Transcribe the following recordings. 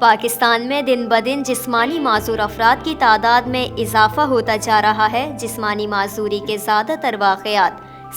پاکستان میں دن بدن جسمانی معذور افراد کی تعداد میں اضافہ ہوتا جا رہا ہے۔ جسمانی معذوری کے زیادہ تر واقعات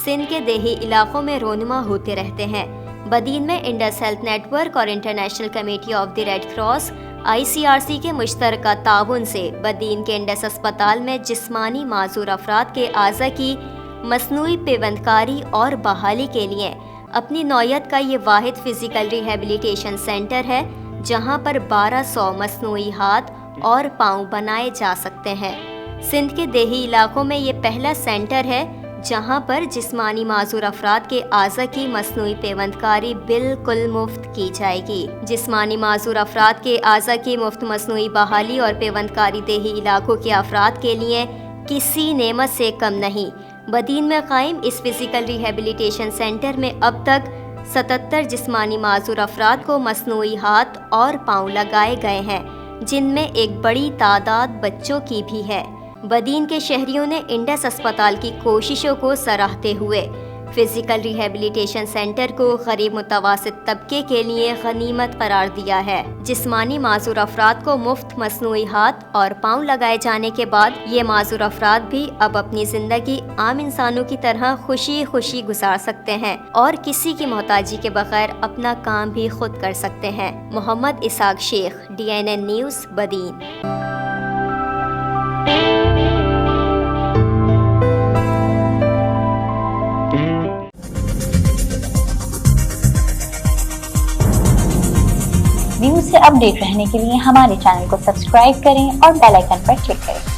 سندھ کے دیہی علاقوں میں رونما ہوتے رہتے ہیں۔ بدین میں انڈس ہیلتھ نیٹ ورک اور International Committee of the Red Cross ICRC کے مشترکہ تعاون سے بدین کے انڈس اسپتال میں جسمانی معذور افراد کے اعضاء کی مصنوعی پیوندکاری اور بحالی کے لیے اپنی نوعیت کا یہ واحد فزیکل ریہیبلیٹیشن سینٹر ہے، جہاں پر 1200 مصنوعی ہاتھ اور پاؤں بنائے جا سکتے ہیں۔ سندھ کے دیہی علاقوں میں یہ پہلا سینٹر ہے جہاں پر جسمانی معذور افراد کے اعضاء کی مصنوعی پیوندکاری بالکل مفت کی جائے گی۔ جسمانی معذور افراد کے اعضاء کی مفت مصنوعی بحالی اور پیوندکاری دیہی علاقوں کے افراد کے لیے کسی نعمت سے کم نہیں۔ بدین میں قائم اس فزیکل ریہیبلیٹیشن سینٹر میں اب تک 77 جسمانی معذور افراد کو مصنوعی ہاتھ اور پاؤں لگائے گئے ہیں، جن میں ایک بڑی تعداد بچوں کی بھی ہے۔ بدین کے شہریوں نے انڈس اسپتال کی کوششوں کو سراہتے ہوئے فزیکل ریہیبلیٹیشن سینٹر کو غریب متوسط طبقے کے لیے غنیمت قرار دیا ہے۔ جسمانی معذور افراد کو مفت مصنوعی ہاتھ اور پاؤں لگائے جانے کے بعد یہ معذور افراد بھی اب اپنی زندگی عام انسانوں کی طرح خوشی خوشی گزار سکتے ہیں اور کسی کی محتاجی کے بغیر اپنا کام بھی خود کر سکتے ہیں۔ محمد اسحاق شیخ، DNN نیوز، بدین۔ نیوز سے اپ ڈیٹ رہنے کے لیے ہمارے چینل کو سبسکرائب کریں اور بیل آئیکن پر کلک کریں۔